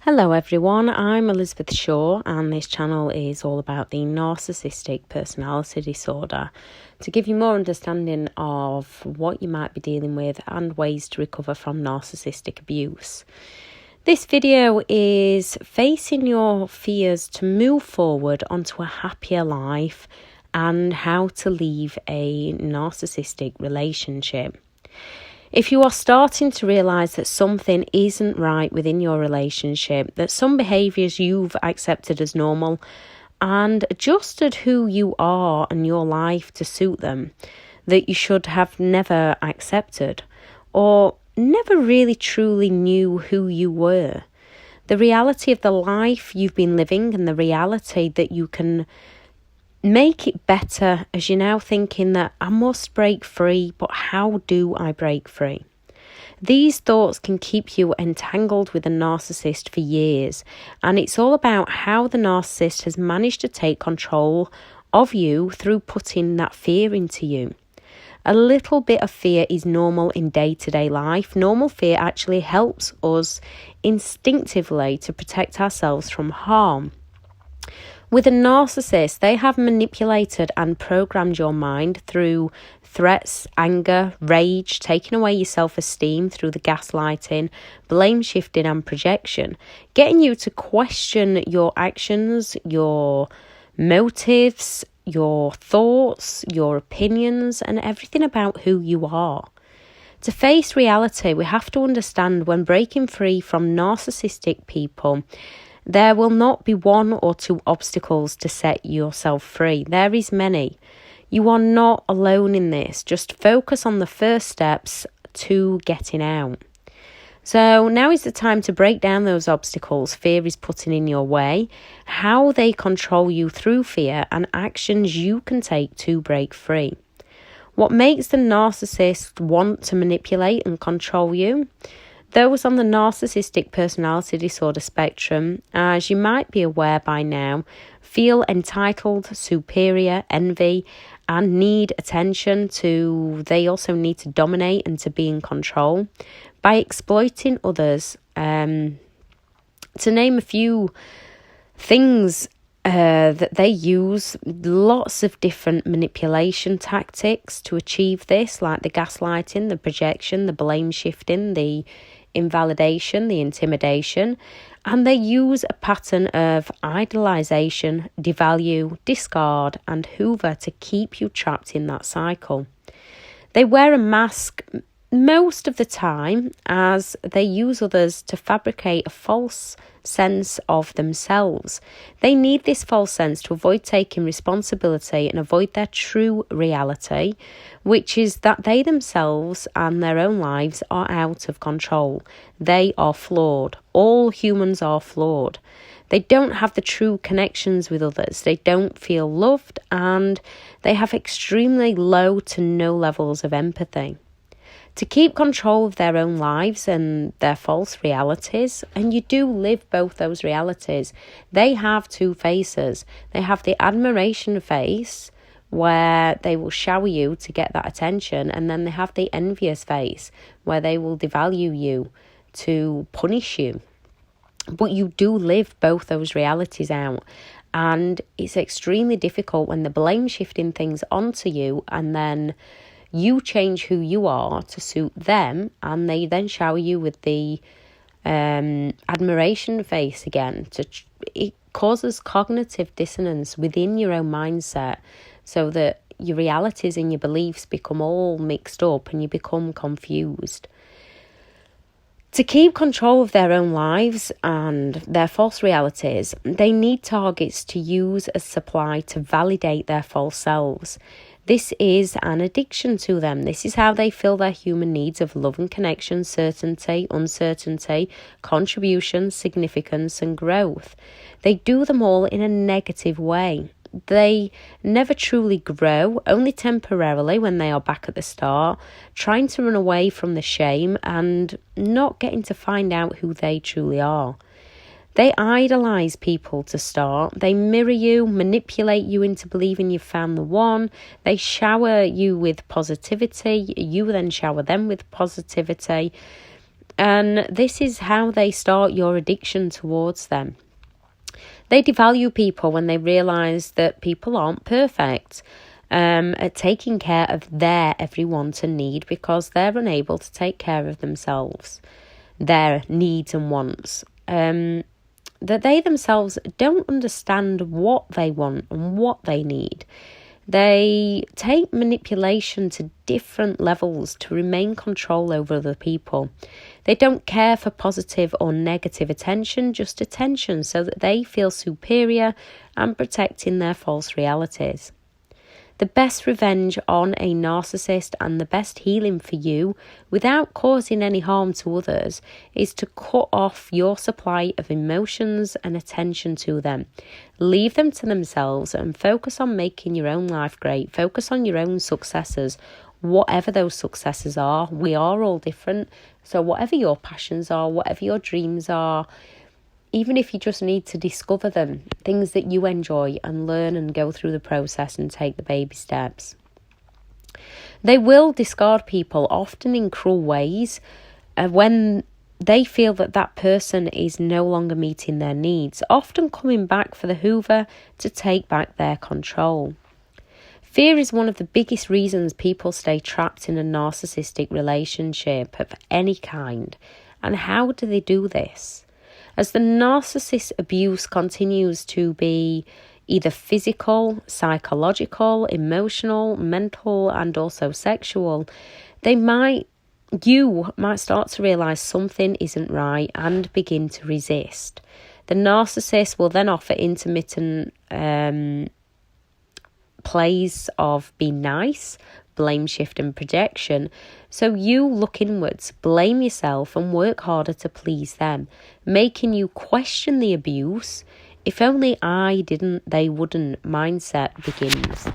Hello everyone, I'm Elizabeth Shaw and this channel is all about the narcissistic personality disorder to give you more understanding of what you might be dealing with and ways to recover from narcissistic abuse. This video is facing your fears to move forward onto a happier life and how to leave a narcissistic relationship. If you are starting to realise that something isn't right within your relationship, that some behaviours you've accepted as normal and adjusted who you are and your life to suit them, that you should have never accepted or never really truly knew who you were, the reality of the life you've been living and the reality that you can make it better as you're now thinking that I must break free, but how do I break free? These thoughts can keep you entangled with a narcissist for years, and it's all about how the narcissist has managed to take control of you through putting that fear into you. A little bit of fear is normal in day-to-day life. Normal fear actually helps us instinctively to protect ourselves from harm. With a narcissist, they have manipulated and programmed your mind through threats, anger, rage, taking away your self-esteem through the gaslighting, blame shifting and projection, getting you to question your actions, your motives, your thoughts, your opinions, and everything about who you are. To face reality, we have to understand when breaking free from narcissistic people, there will not be one or two obstacles to set yourself free. There is many. You are not alone in this. Just focus on the first steps to getting out. So now is the time to break down those obstacles fear is putting in your way, how they control you through fear, and actions you can take to break free. What makes the narcissist want to manipulate and control you? Those on the narcissistic personality disorder spectrum, as you might be aware by now, feel entitled, superior, envy, and need attention they also need to dominate and to be in control by exploiting others. To name a few things that they use, lots of different manipulation tactics to achieve this, like the gaslighting, the projection, the blame shifting, the invalidation, the intimidation, and they use a pattern of idolization, devalue, discard, and hoover to keep you trapped in that cycle. They wear a mask most of the time as they use others to fabricate a false sense of themselves. They need this false sense to avoid taking responsibility and avoid their true reality, which is that they themselves and their own lives are out of control. They are flawed. All humans are flawed. They don't have the true connections with others. They don't feel loved, and they have extremely low to no levels of empathy. To keep control of their own lives and their false realities, and you do live both those realities, they have two faces. They have the admiration face, where they will shower you to get that attention, and then they have the envious face, where they will devalue you to punish you. But you do live both those realities out, and it's extremely difficult when they're blame shifting things onto you, and then you change who you are to suit them, and they then shower you with the admiration face again. It causes cognitive dissonance within your own mindset, so that your realities and your beliefs become all mixed up and you become confused. To keep control of their own lives and their false realities, they need targets to use as supply to validate their false selves. This is an addiction to them. This is how they fill their human needs of love and connection, certainty, uncertainty, contribution, significance, and growth. They do them all in a negative way. They never truly grow, only temporarily when they are back at the start, trying to run away from the shame and not getting to find out who they truly are. They idolize people to start. They mirror you, manipulate you into believing you've found the one. They shower you with positivity. You then shower them with positivity. And this is how they start your addiction towards them. They devalue people when they realise that people aren't perfect at taking care of their every want and need, because they're unable to take care of themselves, their needs and wants. That they themselves don't understand what they want and what they need. They take manipulation to different levels to remain control over other people. They don't care for positive or negative attention, just attention, so that they feel superior and protecting their false realities. The best revenge on a narcissist and the best healing for you, without causing any harm to others, is to cut off your supply of emotions and attention to them. Leave them to themselves and focus on making your own life great. Focus on your own successes, whatever those successes are. We are all different. So whatever your passions are, whatever your dreams are, even if you just need to discover them, things that you enjoy, and learn and go through the process and take the baby steps. They will discard people, often in cruel ways, when they feel that that person is no longer meeting their needs, often coming back for the hoover to take back their control. Fear is one of the biggest reasons people stay trapped in a narcissistic relationship of any kind. And how do they do this? As the narcissist abuse continues to be either physical, psychological, emotional, mental, and also sexual, you might start to realise something isn't right and begin to resist. The narcissist will then offer intermittent plays of be nice, blame shift and projection. So you look inwards, blame yourself and work harder to please them, making you question the abuse. If only I didn't, they wouldn't mindset begins.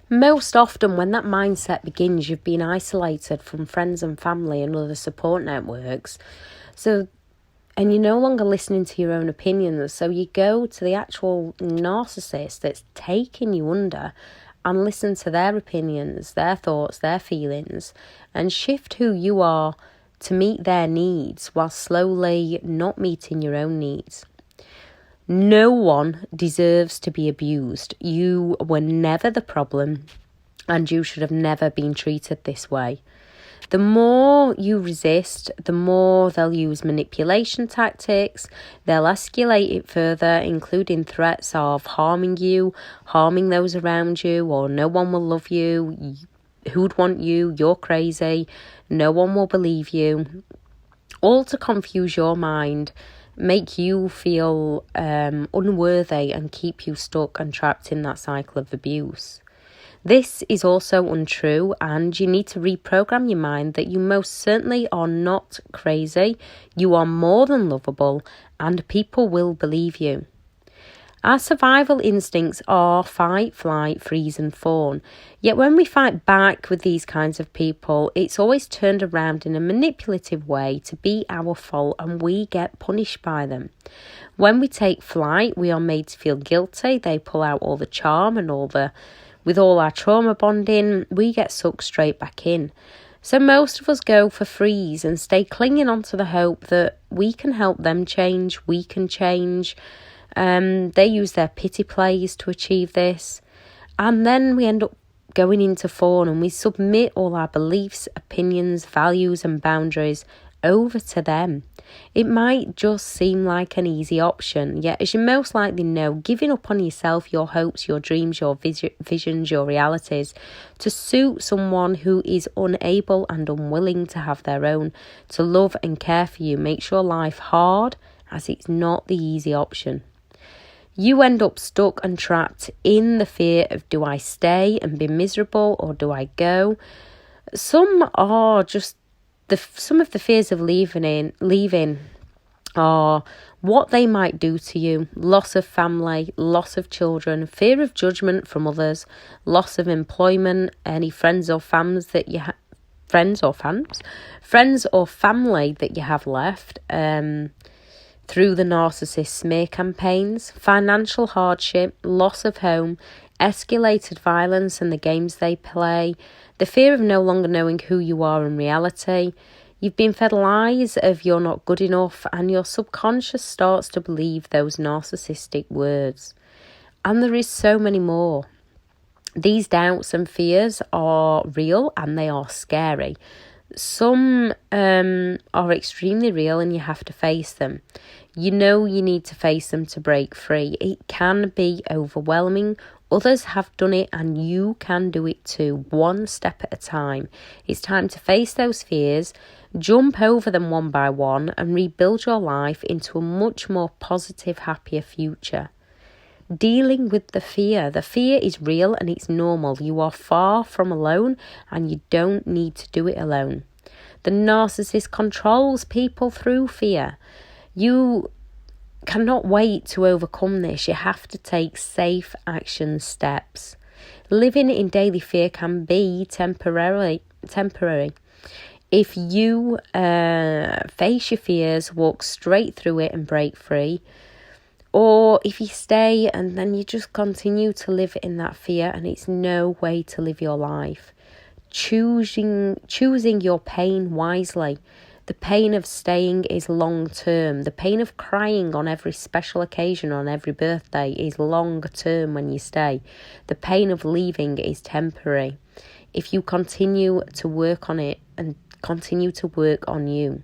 Most often when that mindset begins, you've been isolated from friends and family and other support networks. And you're no longer listening to your own opinions. So you go to the actual narcissist that's taking you under and listen to their opinions, their thoughts, their feelings, and shift who you are to meet their needs while slowly not meeting your own needs. No one deserves to be abused. You were never the problem, and you should have never been treated this way. The more you resist, the more they'll use manipulation tactics. They'll escalate it further, including threats of harming you, harming those around you, or no one will love you, who'd want you, you're crazy, no one will believe you. All to confuse your mind, make you feel unworthy and keep you stuck and trapped in that cycle of abuse. This is also untrue, and you need to reprogram your mind that you most certainly are not crazy, you are more than lovable, and people will believe you. Our survival instincts are fight, flight, freeze and fawn. Yet when we fight back with these kinds of people, it's always turned around in a manipulative way to be our fault, and we get punished by them. When we take flight, we are made to feel guilty. They pull out all the charm and with all our trauma bonding, we get sucked straight back in. So most of us go for freeze and stay clinging on to the hope that we can help them change, we can change. They use their pity plays to achieve this. And then we end up going into fawn, and we submit all our beliefs, opinions, values and boundaries over to them. It might just seem like an easy option, yet as you most likely know, giving up on yourself, your hopes, your dreams, your visions, your realities to suit someone who is unable and unwilling to have their own, to love and care for you, makes your life hard, as it's not the easy option. You end up stuck and trapped in the fear of, do I stay and be miserable, or do I go? Some are just some of the fears of leaving are what they might do to you: loss of family, loss of children, fear of judgment from others, loss of employment, any friends or family that you have left through the narcissist smear campaigns, financial hardship, loss of home, escalated violence and the games they play, the fear of no longer knowing who you are in reality. You've been fed lies of you're not good enough, and your subconscious starts to believe those narcissistic words. And there is so many more. These doubts and fears are real and they are scary. Some are extremely real and you have to face them. You know you need to face them to break free. It can be overwhelming. Others have done it and you can do it too, one step at a time. It's time to face those fears, jump over them one by one and rebuild your life into a much more positive, happier future. Dealing with the fear. The fear is real and it's normal. You are far from alone and you don't need to do it alone. The narcissist controls people through fear. You cannot wait to overcome this. You have to take safe action steps. Living in daily fear can be temporary. If you face your fears, walk straight through it and break free. Or if you stay and then you just continue to live in that fear and it's no way to live your life. Choosing your pain wisely. The pain of staying is long term. The pain of crying on every special occasion, on every birthday, is long term when you stay. The pain of leaving is temporary. If you continue to work on it and continue to work on you.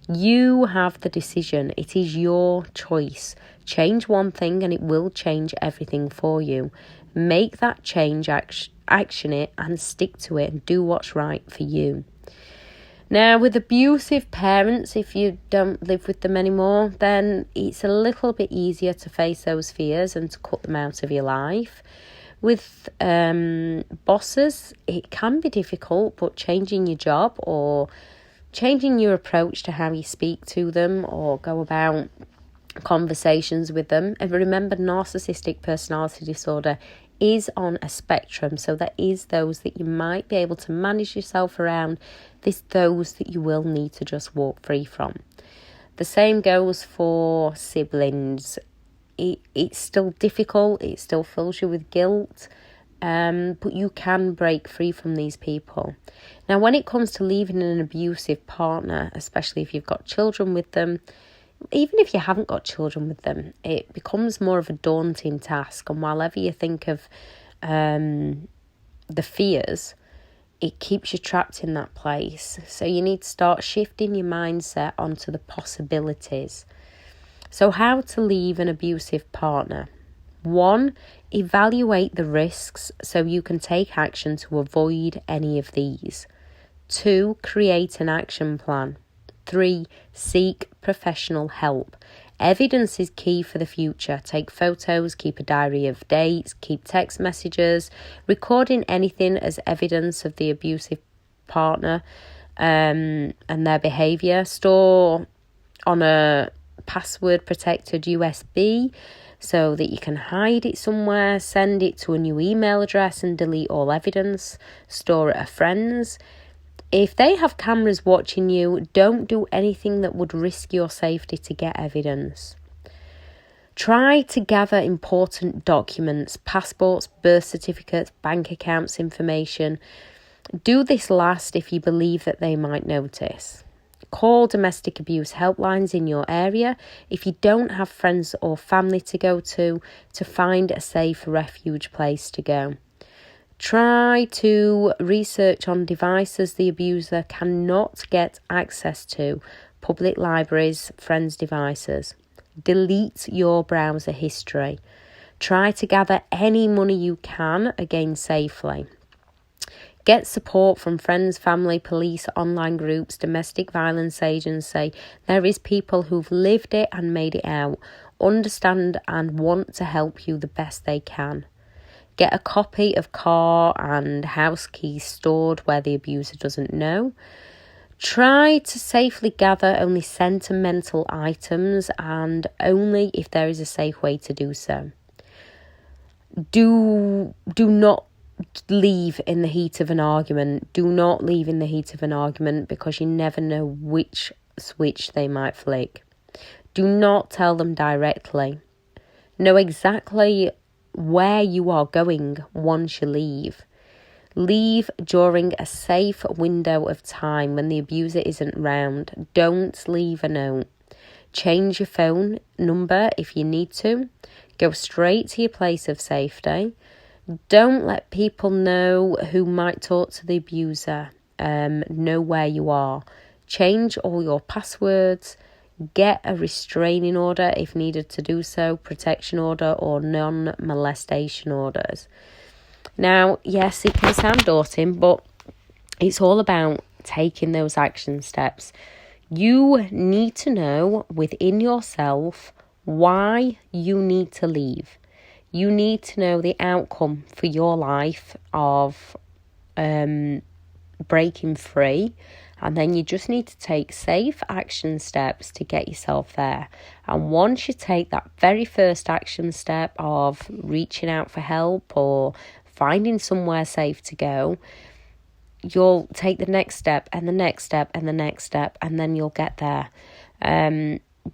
You have the decision. It is your choice. Change one thing and it will change everything for you. Make that change, action it and stick to it and do what's right for you. Now, with abusive parents, if you don't live with them anymore, then it's a little bit easier to face those fears and to cut them out of your life. With bosses, it can be difficult, but changing your job or changing your approach to how you speak to them or go about conversations with them. And remember, narcissistic personality disorder is on a spectrum, so there is those that you might be able to manage yourself around. There's those that you will need to just walk free from. The same goes for siblings. It's still difficult, it still fills you with guilt, but you can break free from these people. Now, when it comes to leaving an abusive partner, especially if you've got children with them, even if you haven't got children with them, it becomes more of a daunting task. And while ever you think of the fears, it keeps you trapped in that place. So you need to start shifting your mindset onto the possibilities. So how to leave an abusive partner? 1, evaluate the risks so you can take action to avoid any of these. 2, create an action plan. 3, seek professional help. Evidence is key for the future. Take photos, keep a diary of dates, keep text messages, recording anything as evidence of the abusive partner and their behaviour. Store on a password protected USB so that you can hide it somewhere. Send it to a new email address and delete all evidence. Store it at friends. If they have cameras watching you, don't do anything that would risk your safety to get evidence. Try to gather important documents, passports, birth certificates, bank accounts information. Do this last if you believe that they might notice. Call domestic abuse helplines in your area if you don't have friends or family to go to find a safe refuge place to go. Try to research on devices the abuser cannot get access to, public libraries, friends' devices. Delete your browser history. Try to gather any money you can again safely. Get support from friends, family, police, online groups, domestic violence agency. There is people who've lived it and made it out, understand and want to help you the best they can. Get a copy of car and house keys stored where the abuser doesn't know. Try to safely gather only sentimental items and only if there is a safe way to do so. Do not leave in the heat of an argument. Do not leave in the heat of an argument because you never know which switch they might flick. Do not tell them directly. Know exactly where you are going once you leave. Leave during a safe window of time when the abuser isn't around. Don't leave a note. Change your phone number if you need to. Go straight to your place of safety. Don't let people know who might talk to the abuser. Know where you are. Change all your passwords. Get a restraining order if needed to do so, protection order or non-molestation orders. Now, yes, it can sound daunting, but it's all about taking those action steps. You need to know within yourself why you need to leave. You need to know the outcome for your life of breaking free. And then you just need to take safe action steps to get yourself there. And once you take that very first action step of reaching out for help or finding somewhere safe to go, you'll take the next step and the next step and the next step, and then you'll get there.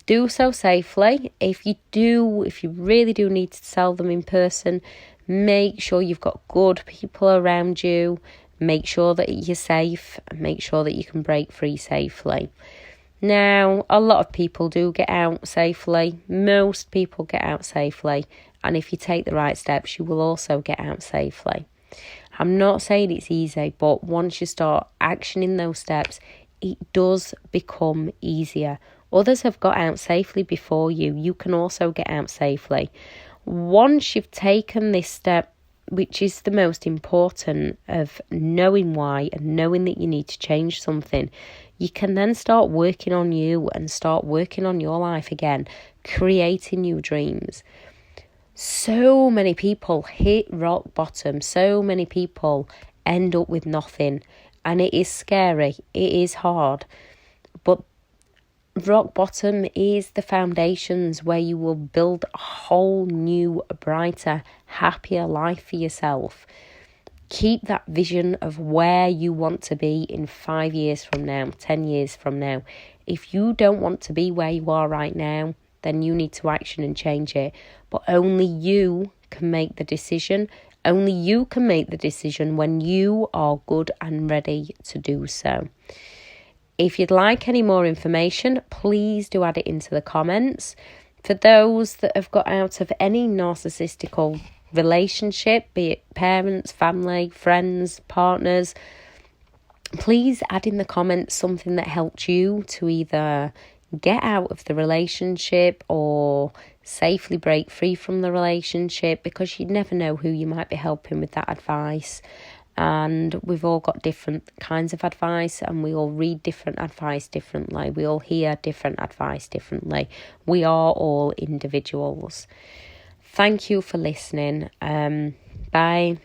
Do so safely. If you really do need to tell them in person, make sure you've got good people around you. Make sure that you're safe. Make sure that you can break free safely. Now, a lot of people do get out safely. Most people get out safely. And if you take the right steps, you will also get out safely. I'm not saying it's easy, but once you start actioning those steps, it does become easier. Others have got out safely before you. You can also get out safely. Once you've taken this step, which is the most important, of knowing why and knowing that you need to change something, you can then start working on you and start working on your life again, creating new dreams. So many people hit rock bottom. So many people end up with nothing. And it is scary. It is hard. But rock bottom is the foundations where you will build a whole new, brighter, happier life for yourself. Keep that vision of where you want to be in 5 years from now, 10 years from now. If you don't want to be where you are right now, then you need to action and change it. But only you can make the decision. Only you can make the decision when you are good and ready to do so. If you'd like any more information, please do add it into the comments. For those that have got out of any narcissistic relationship, be it parents, family, friends, partners, please add in the comments something that helped you to either get out of the relationship or safely break free from the relationship, because you never know who you might be helping with that advice. And we've all got different kinds of advice, and we all read different advice differently. We all hear different advice differently. We are all individuals. Thank you for listening. Bye.